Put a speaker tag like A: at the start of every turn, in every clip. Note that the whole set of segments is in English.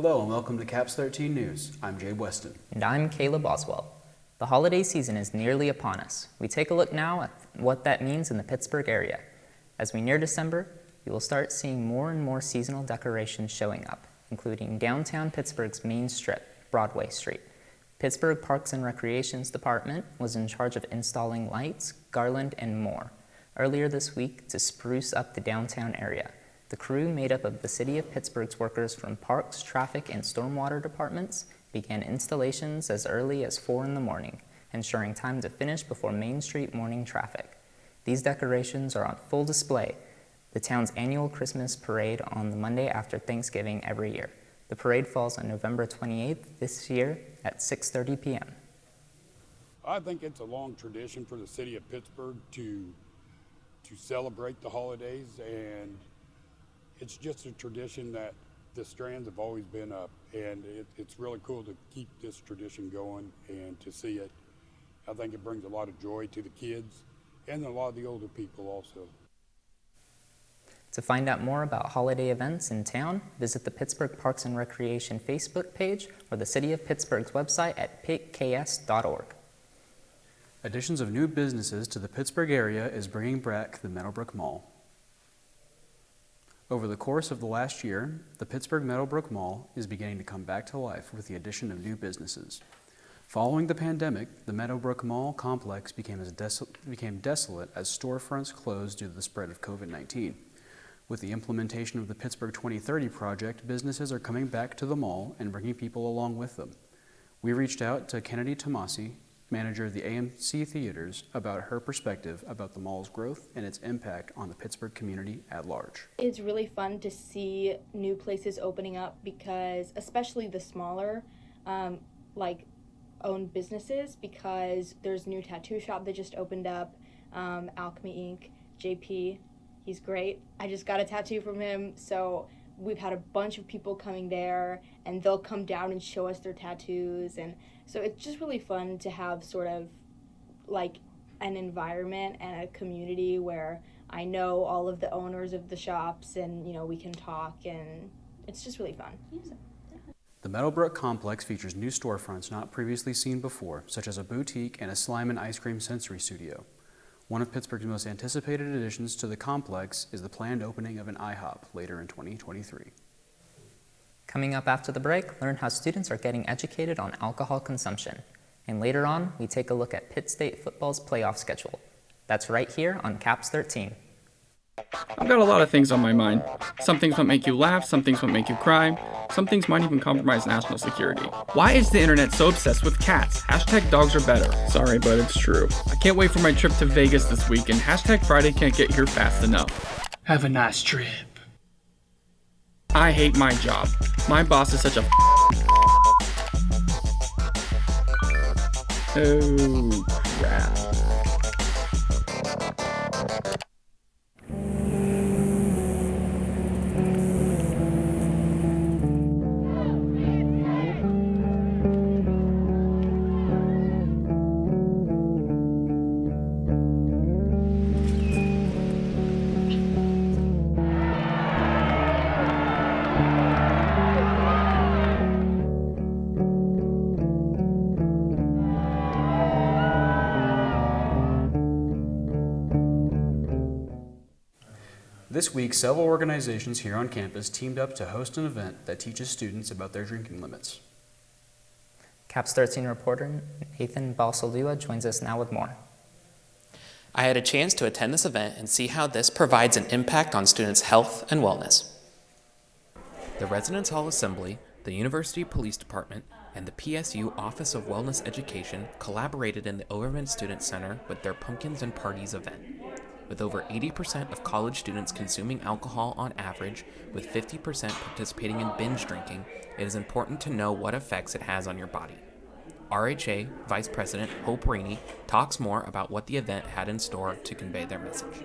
A: Hello and welcome to Caps 13 News. I'm Jay Weston.
B: And I'm Caleb Oswald. The holiday season is nearly upon us. We take a look now at what that means in the Pittsburgh area. As we near December, you will start seeing more and more seasonal decorations showing up, including downtown Pittsburgh's main strip, Broadway Street. Pittsburgh Parks and Recreations Department was in charge of installing lights, garland, and more earlier this week to spruce up the downtown area. The crew, made up of the City of Pittsburgh's workers from Parks, Traffic, and Stormwater departments, began installations as early as 4 in the morning, ensuring time to finish before Main Street morning traffic. These decorations are on full display, the town's annual Christmas parade on the Monday after Thanksgiving every year. The parade falls on November 28th this year at 6:30 p.m.
C: I think it's a long tradition for the City of Pittsburgh to celebrate the holidays, and it's just a tradition that the Strands have always been up, and it's really cool to keep this tradition going and to see it. I think it brings a lot of joy to the kids and a lot of the older people also.
B: To find out more about holiday events in town, visit the Pittsburgh Parks and Recreation Facebook page or the City of Pittsburgh's website at pitks.org.
A: Additions of new businesses to the Pittsburgh area is bringing back the Meadowbrook Mall. Over the course of the last year, the Pittsburgh Meadowbrook Mall is beginning to come back to life with the addition of new businesses. Following the pandemic, the Meadowbrook Mall complex became desolate as storefronts closed due to the spread of COVID-19. With the implementation of the Pittsburgh 2030 project, businesses are coming back to the mall and bringing people along with them. We reached out to Kennedy Tomasi, manager of the AMC Theaters, about her perspective about the mall's growth and its impact on the Pittsburgh community at large.
D: It's really fun to see new places opening up because, especially the smaller, owned businesses, because there's a new tattoo shop that just opened up, Alchemy Inc., JP, he's great. I just got a tattoo from him, so we've had a bunch of people coming there, and they'll come down and show us their tattoos, and so it's just really fun to have sort of like an environment and a community where I know all of the owners of the shops, and we can talk, and it's just really fun.
A: The Meadowbrook complex features new storefronts not previously seen before, such as a boutique and a slime and ice cream sensory studio. One of Pittsburgh's most anticipated additions to the complex is the planned opening of an IHOP later in 2023.
B: Coming up after the break, learn how students are getting educated on alcohol consumption. And later on, we take a look at Pitt State football's playoff schedule. That's right here on Caps 13.
E: I've got a lot of things on my mind. Some things might make you laugh, some things might make you cry, some things might even compromise national security. Why is the internet so obsessed with cats? Hashtag dogs are better. Sorry, but it's true. I can't wait for my trip to Vegas this week, and hashtag Friday can't get here fast enough. Have a nice trip. I hate my job. My boss is such a Oh, crap.
A: This week, several organizations here on campus teamed up to host an event that teaches students about their drinking limits.
B: Caps 13 reporter Nathan Balsalua joins us now with more.
F: I had a chance to attend this event and see how this provides an impact on students' health and wellness. The Residence Hall Assembly, the University Police Department, and the PSU Office of Wellness Education collaborated in the Overman Student Center with their Pumpkins and Parties event. With over 80% of college students consuming alcohol on average, with 50% participating in binge drinking, it is important to know what effects it has on your body. RHA Vice President Hope Rainey talks more about what the event had in store to convey their message.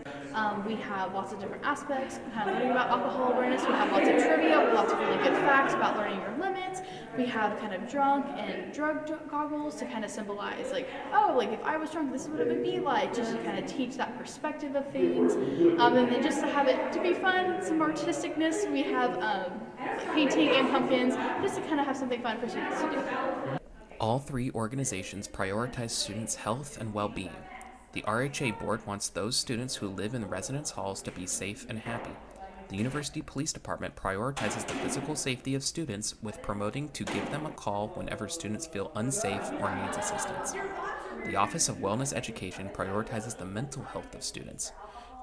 G: We have lots of different aspects, kind of learning about alcohol awareness. We have lots of trivia, lots of really good facts about learning your limits. We have kind of drunk and drug goggles to kind of symbolize, like, oh, like if I was drunk, this is what it would be like, just to kind of teach that perspective of things. And then just to have it to be fun, some artisticness. We have like painting and pumpkins, just to kind of have something fun for students to do.
F: All three organizations prioritize students' health and well-being. The RHA board wants those students who live in residence halls to be safe and happy. The University Police Department prioritizes the physical safety of students with promoting to give them a call whenever students feel unsafe or needs assistance. The Office of Wellness Education prioritizes the mental health of students.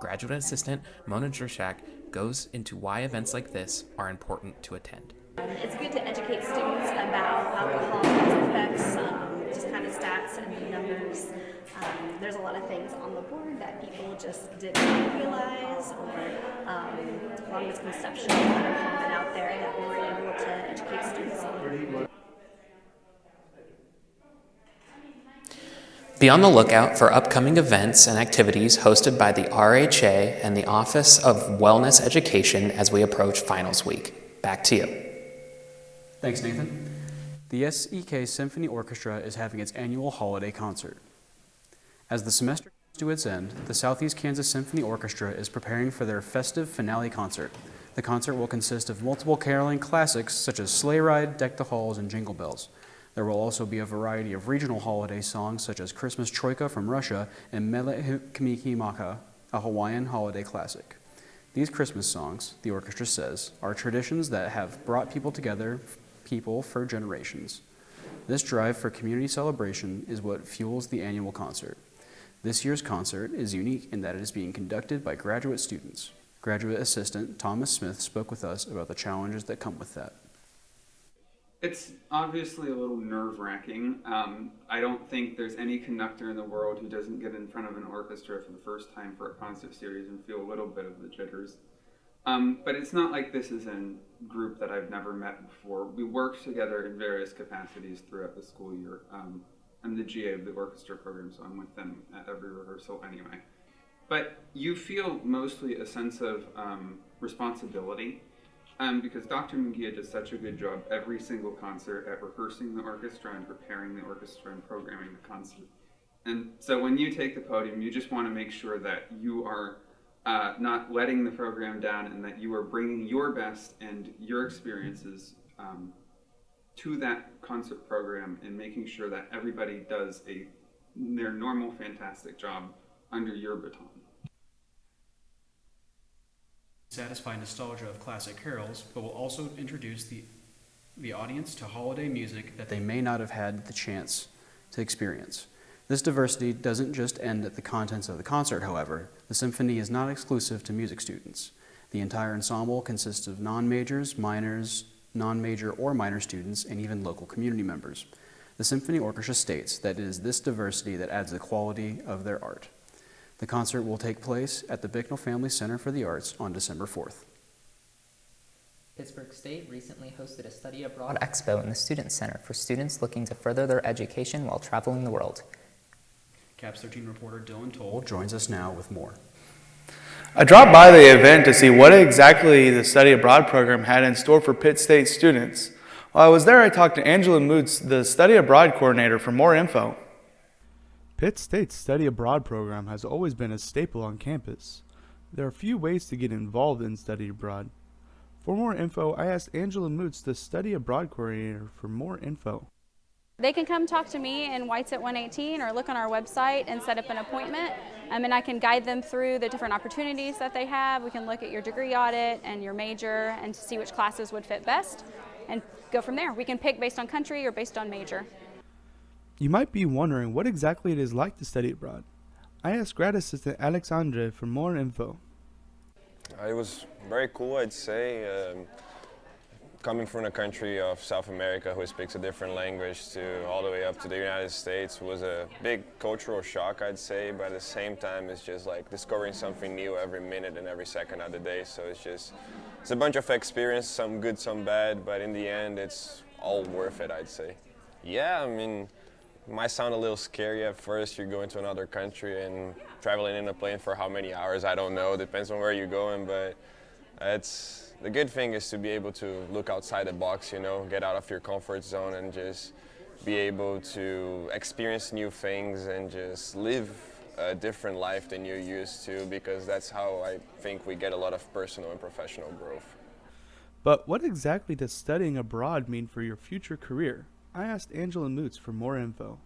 F: Graduate Assistant Mona Drishak goes into why events like this are important to attend.
H: It's good to educate students about alcohol and its effects, just kind of stats and numbers. There's a lot of things on the board that people just didn't realize, or a lot of misconceptions that are common out there that we were able to educate students on.
F: Be on the lookout for upcoming events and activities hosted by the RHA and the Office of Wellness Education as we approach finals week. Back to you.
A: Thanks, Nathan. The SEK Symphony Orchestra is having its annual holiday concert. As the semester comes to its end, the Southeast Kansas Symphony Orchestra is preparing for their festive finale concert. The concert will consist of multiple caroling classics such as Sleigh Ride, Deck the Halls, and Jingle Bells. There will also be a variety of regional holiday songs such as Christmas Troika from Russia and Mele Kamiki Maka, a Hawaiian holiday classic. These Christmas songs, the orchestra says, are traditions that have brought people together for generations. This drive for community celebration is what fuels the annual concert. This year's concert is unique in that it is being conducted by graduate students. Graduate Assistant Thomas Smith spoke with us about the challenges that come with that.
E: It's obviously a little nerve-wracking. I don't think there's any conductor in the world who doesn't get in front of an orchestra for the first time for a concert series and feel a little bit of the jitters. But it's not like this is a group that I've never met before. We work together in various capacities throughout the school year. I'm the GA of the orchestra program, so I'm with them at every rehearsal anyway. But you feel mostly a sense of responsibility because Dr. Mungia does such a good job every single concert at rehearsing the orchestra and preparing the orchestra and programming the concert. And so when you take the podium, you just want to make sure that you are not letting the program down and that you are bringing your best and your experiences to that concert program and making sure that everybody does their normal fantastic job under your baton.
A: Satisfy nostalgia of classic carols, but will also introduce the audience to holiday music that they may not have had the chance to experience. This diversity doesn't just end at the contents of the concert, however. The symphony is not exclusive to music students. The entire ensemble consists of non-majors, minors, non-major or minor students, and even local community members. The Symphony Orchestra states that it is this diversity that adds the quality of their art. The concert will take place at the Bicknell Family Center for the Arts on December 4th.
B: Pittsburg State recently hosted a Study Abroad Expo in the Student Center for students looking to further their education while traveling the world.
A: Caps 13 reporter Dylan Toll joins us now with more.
I: I dropped by the event to see what exactly the Study Abroad program had in store for Pitt State students. While I was there, I talked to Angela Moots, the Study Abroad coordinator, for more info.
J: Pitt State's Study Abroad program has always been a staple on campus. There are a few ways to get involved in Study Abroad. For more info, I asked Angela Moots, the Study Abroad coordinator, for more info.
K: They can come talk to me in White's at 118 or look on our website and set up an appointment. And I can guide them through the different opportunities that they have. We can look at your degree audit and your major and to see which classes would fit best and go from there. We can pick based on country or based on major.
J: You might be wondering what exactly it is like to study abroad. I asked grad assistant Alexandre for more info.
L: It was very cool, I'd say. Coming from a country of South America who speaks a different language to all the way up to the United States was a big cultural shock, I'd say, but at the same time it's just like discovering something new every minute and every second of the day. So it's a bunch of experience, some good, some bad, but in the end it's all worth it, I'd say. Yeah, I mean, it might sound a little scary at first. You're going to another country and traveling in a plane for how many hours, I don't know, depends on where you're going, but the good thing is to be able to look outside the box, you know, get out of your comfort zone and just be able to experience new things and just live a different life than you're used to, because that's how I think we get a lot of personal and professional growth.
J: But what exactly does studying abroad mean for your future career? I asked Angela Moots for more info.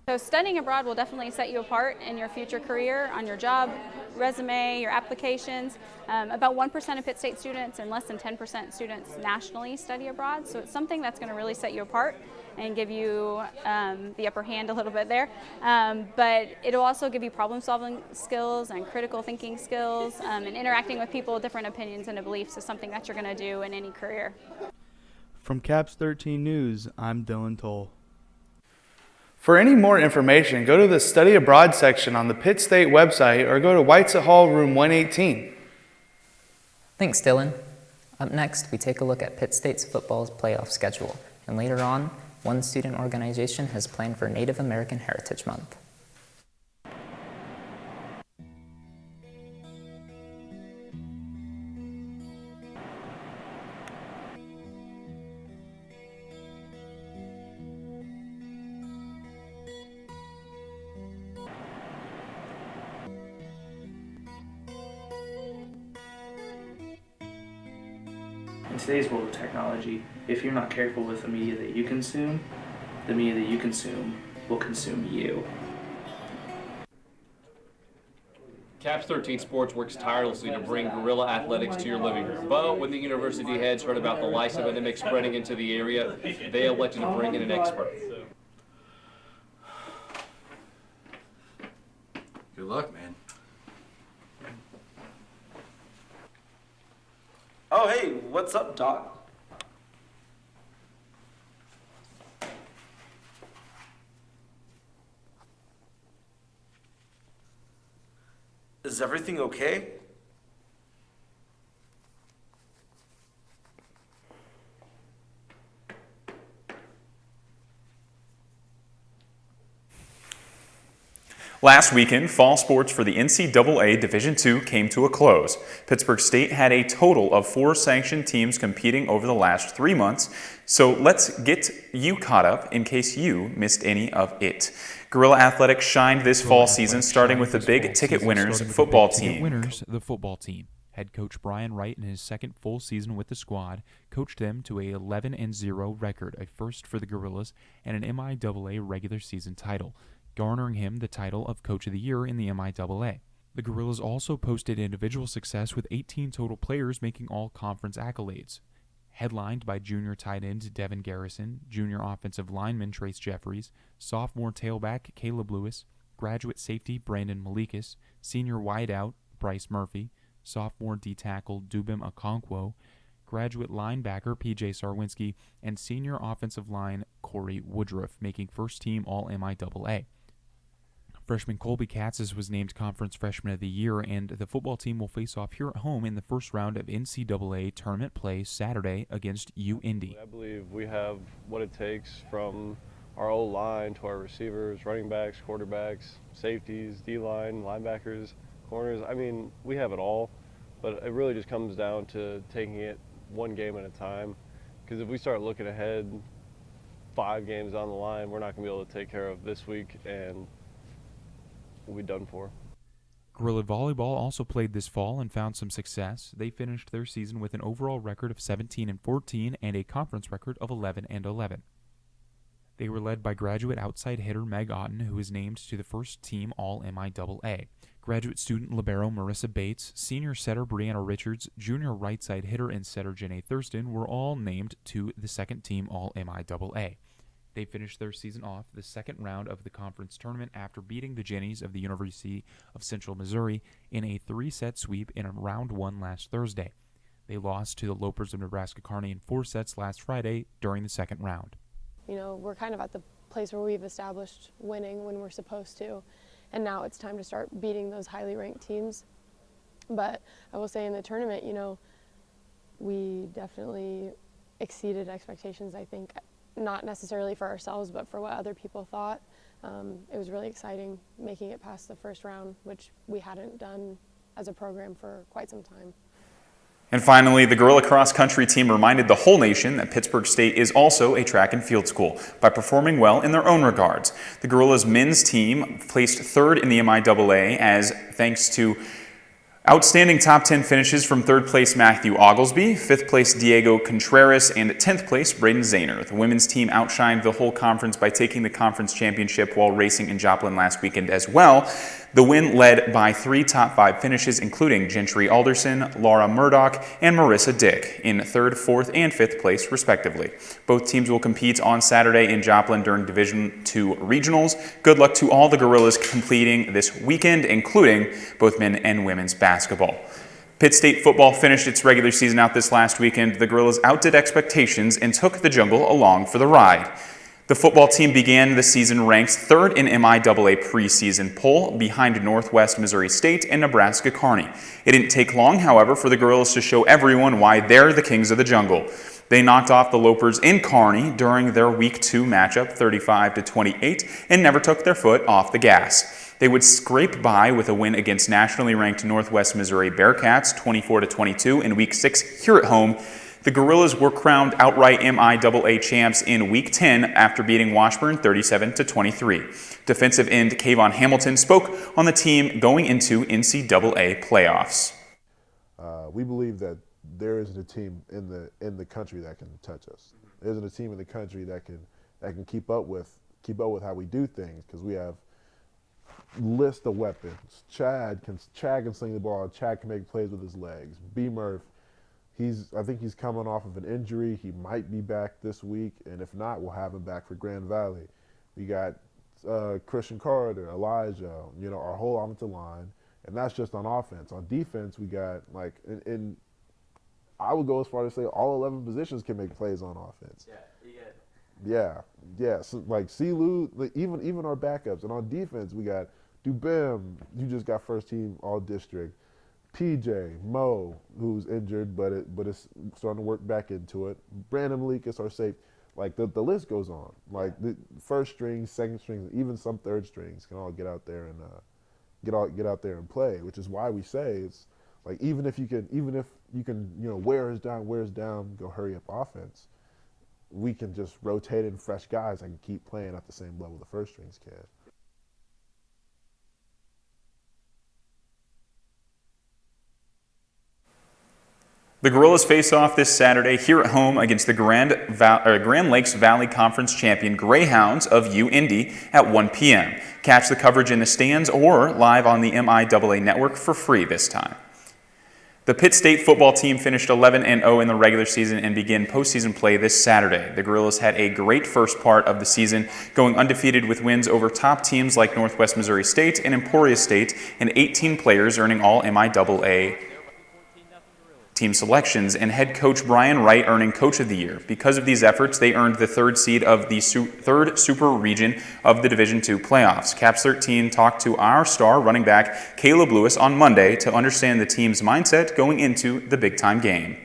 K: So studying abroad will definitely set you apart in your future career, on your job resume, your applications. About 1% of Pitt State students and less than 10% students nationally study abroad. So it's something that's going to really set you apart and give you the upper hand a little bit there. But it'll also give you problem solving skills and critical thinking skills, and interacting with people with different opinions and beliefs is something that you're going to do in any career.
J: From Caps 13 News, I'm Dylan Toll.
I: For any more information, go to the Study Abroad section on the Pitt State website or go to Whitesett Hall, room 118.
B: Thanks, Dylan. Up next, we take a look at Pitt State's football's playoff schedule, and later on, one student organization has planned for Native American Heritage Month.
M: In today's world of technology, if you're not careful with the media that you consume, the media that you consume will consume you.
N: Caps 13 Sports works tirelessly to bring guerrilla athletics to your living room. But when the university heads heard about the lice epidemic spreading into the area, they elected to bring in an expert.
O: Good luck, man.
P: Oh, hey, what's up, Doc? Is everything okay?
Q: Last weekend, fall sports for the NCAA Division II came to a close. Pittsburg State had a total of 4 sanctioned teams competing over the last 3 months, so let's get you caught up in case you missed any of it. Guerrilla Athletics shined this fall season, starting with the Big Ticket Winners football team.
R: The football team. Head coach Brian Wright, in his second full season with the squad, coached them to a 11-0 record, a first for the Guerrillas, and an MIAA regular season title, garnering him the title of Coach of the Year in the MIAA. The Guerrillas also posted individual success with 18 total players making all-conference accolades. Headlined by junior tight end Devin Garrison, junior offensive lineman Trace Jeffries, sophomore tailback Caleb Lewis, graduate safety Brandon Malikas, senior wideout Bryce Murphy, sophomore D-tackle Dubim Okonkwo, graduate linebacker P.J. Sarwinski, and senior offensive line Corey Woodruff, making first-team All-MIAA. Freshman Colby Katzes was named Conference Freshman of the Year, and the football team will face off here at home in the first round of NCAA tournament play Saturday against UIndy.
S: I believe we have what it takes from our O-line to our receivers, running backs, quarterbacks, safeties, D-line, linebackers, corners. I mean, we have it all, but it really just comes down to taking it one game at a time, because if we start looking ahead 5 games on the line, we're not going to be able to take care of this week, and we'll be done for.
R: Guerrilla Volleyball also played this fall and found some success. They finished their season with an overall record of 17-14 and a conference record of 11-11. They were led by graduate outside hitter Meg Otten, who was named to the first team All-MIAA. Graduate student libero Marissa Bates, senior setter Brianna Richards, junior right side hitter and setter Janae Thurston were all named to the second team All-MIAA. They finished their season off the second round of the conference tournament after beating the Jennies of the University of Central Missouri in a 3-set sweep in round 1 last Thursday. They lost to the Lopers of Nebraska Kearney in 4 sets last Friday during the second round.
T: You know, we're kind of at the place where we've established winning when we're supposed to, and now it's time to start beating those highly ranked teams. But I will say in the tournament, you know, we definitely exceeded expectations, I think. Not necessarily for ourselves, but for what other people thought. It was really exciting making it past the first round, which we hadn't done as a program for quite some time.
Q: And finally, the Guerrilla Cross Country team reminded the whole nation that Pittsburg State is also a track and field school by performing well in their own regards. The Guerrillas men's team placed 3rd in the MIAA Outstanding top 10 finishes from 3rd place Matthew Oglesby, 5th place Diego Contreras, and 10th place Braden Zahner. The women's team outshined the whole conference by taking the conference championship while racing in Joplin last weekend as well. The win led by 3 top 5 finishes, including Gentry Alderson, Laura Murdoch, and Marissa Dick in 3rd, 4th, and 5th place, respectively. Both teams will compete on Saturday in Joplin during Division II regionals. Good luck to all the Gorillas completing this weekend, including both men and women's basketball. Pitt State football finished its regular season out this last weekend. The Gorillas outdid expectations and took the jungle along for the ride. The football team began the season ranked 3rd in MIAA preseason poll, behind Northwest Missouri State and Nebraska Kearney. It didn't take long, however, for the Gorillas to show everyone why they're the kings of the jungle. They knocked off the Lopers in Kearney during their Week 2 matchup 35-28 and never took their foot off the gas. They would scrape by with a win against nationally ranked Northwest Missouri Bearcats 24-22 in Week 6 here at home. The Gorillas were crowned outright MIAA champs in Week 10 after beating Washburn 37-23. Defensive end Kayvon Hamilton spoke on the team going into NCAA playoffs.
O: We believe that there isn't a team in the country that can touch us. There isn't a team in the country that can keep up with how we do things, because we have list of weapons. Chad can sling the ball. Chad can make plays with his legs. B. Murph. I think he's coming off of an injury. He might be back this week, and if not, we'll have him back for Grand Valley. We got Christian Carter, Elijah, our whole offensive line, and that's just on offense. On defense, we got and I would go as far as to say all 11 positions can make plays on offense. Yeah. So Silu, even our backups, and on defense we got Dubem, who just got first team All District. PJ, Mo, who's injured, but is starting to work back into it. Brandon Malik is our safe. The list goes on. The first strings, second strings, even some third strings can all get out there and get out there and play. Which is why we say it's even if you can wear us down, go hurry up offense. We can just rotate in fresh guys that can keep playing at the same level the first strings can.
Q: The Gorillas face off this Saturday here at home against the Grand Lakes Valley Conference champion Greyhounds of UIndy at 1 p.m. Catch the coverage in the stands or live on the MIAA network for free this time. The Pitt State football team finished 11-0 in the regular season and began postseason play this Saturday. The Gorillas had a great first part of the season, going undefeated with wins over top teams like Northwest Missouri State and Emporia State, and 18 players earning all MIAA team selections, and head coach Brian Wright earning Coach of the Year. Because of these efforts, they earned the 3rd seed of the 3rd Super Region of the Division II playoffs. Caps 13 talked to our star running back Caleb Lewis on Monday to understand the team's mindset going into the big-time game.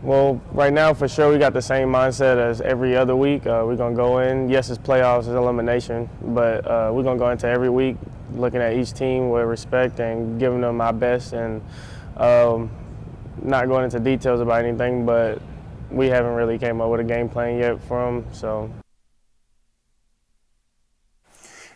U: Well, right now, for sure, we got the same mindset as every other week. We're going to go in. Yes, it's playoffs, it's elimination, but we're going to go into every week looking at each team with respect and giving them my best, and not going into details about anything, but we haven't really came up with a game plan yet for them, so.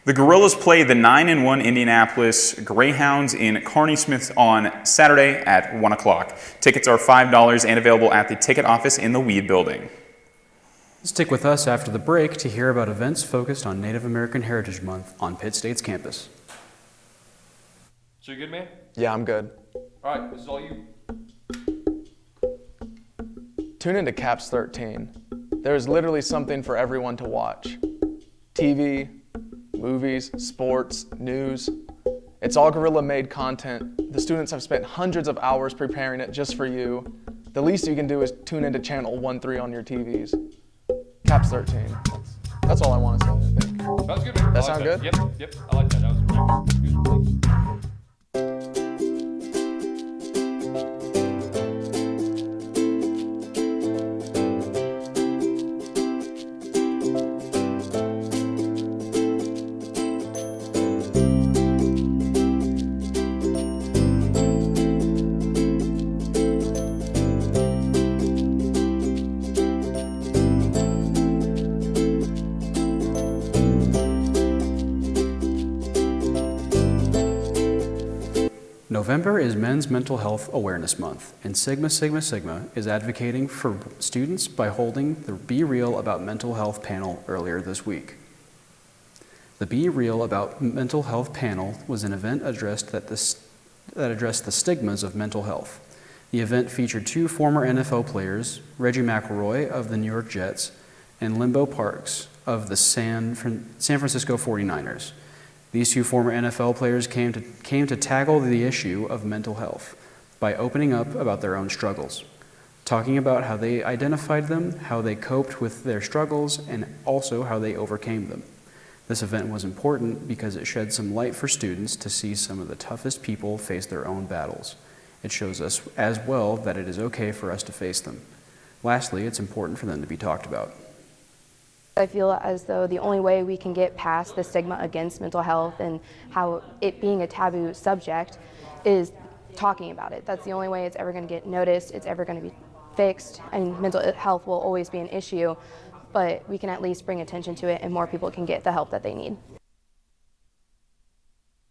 Q: The Gorillas play the 9-1 Indianapolis Greyhounds in Kearney Smith on Saturday at 1 o'clock. Tickets are $5 and available at the ticket office in the Weed Building.
A: Stick with us after the break to hear about events focused on Native American Heritage Month on Pitt State's campus.
N: So you good, man?
V: Yeah, I'm good.
N: All right, this is all you.
V: Tune into Caps 13. There is literally something for everyone to watch. TV, movies, sports, news. It's all Gorilla-made content. The students have spent hundreds of hours preparing it just for you. The least you can do is tune into channel 13 on your TVs. Caps 13. That's all I want to say, I think.
N: Sounds good, man.
V: That sound good?
N: Yep, I like that. That was great.
A: November is Men's Mental Health Awareness Month, and Sigma Sigma Sigma is advocating for students by holding the Be Real About Mental Health panel earlier this week. The Be Real About Mental Health panel was an event addressed the stigmas of mental health. The event featured 2 former NFL players, Reggie McElroy of the New York Jets and Limbo Parks of the San Francisco 49ers. These 2 former NFL players came to tackle the issue of mental health by opening up about their own struggles, talking about how they identified them, how they coped with their struggles, and also how they overcame them. This event was important because it shed some light for students to see some of the toughest people face their own battles. It shows us as well that it is okay for us to face them. Lastly, it's important for them to be talked about.
C: I feel as though the only way we can get past the stigma against mental health and how it being a taboo subject is talking about it. That's the only way it's ever going to get noticed, it's ever going to be fixed. I mean, mental health will always be an issue, but we can at least bring attention to it and more people can get the help that they need.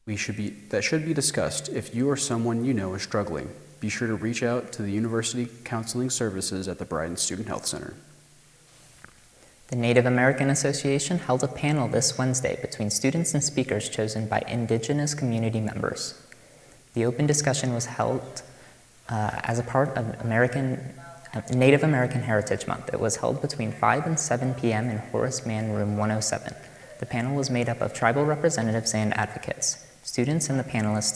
A: That should be discussed if you or someone you know is struggling. Be sure to reach out to the University Counseling Services at the Bryden Student Health Center.
B: The Native American Association held a panel this Wednesday between students and speakers chosen by Indigenous community members. The open discussion was held as a part of Native American Heritage Month. It was held between 5 and 7 p.m. in Horace Mann Room 107. The panel was made up of tribal representatives and advocates. Students and the panelists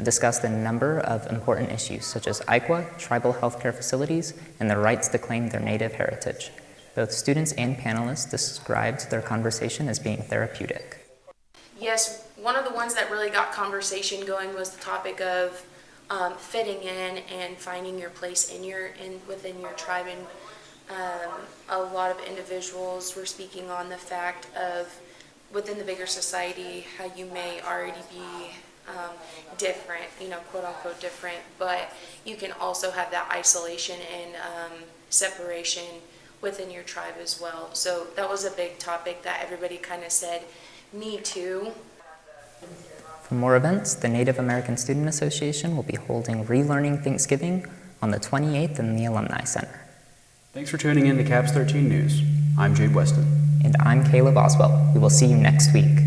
B: discussed a number of important issues, such as ICWA, tribal healthcare facilities, and the rights to claim their Native heritage. Both students and panelists described their conversation as being therapeutic.
D: Yes, one of the ones that really got conversation going was the topic of fitting in and finding your place within your tribe. And a lot of individuals were speaking on the fact of within the bigger society how you may already be different, quote unquote different, but you can also have that isolation and separation within your tribe as well. So that was a big topic that everybody kind of said, me too.
B: For more events, the Native American Student Association will be holding Relearning Thanksgiving on the 28th in the Alumni Center.
A: Thanks for tuning in to CAPS 13 News. I'm Jade Weston.
B: And I'm Caleb Oswell. We will see you next week.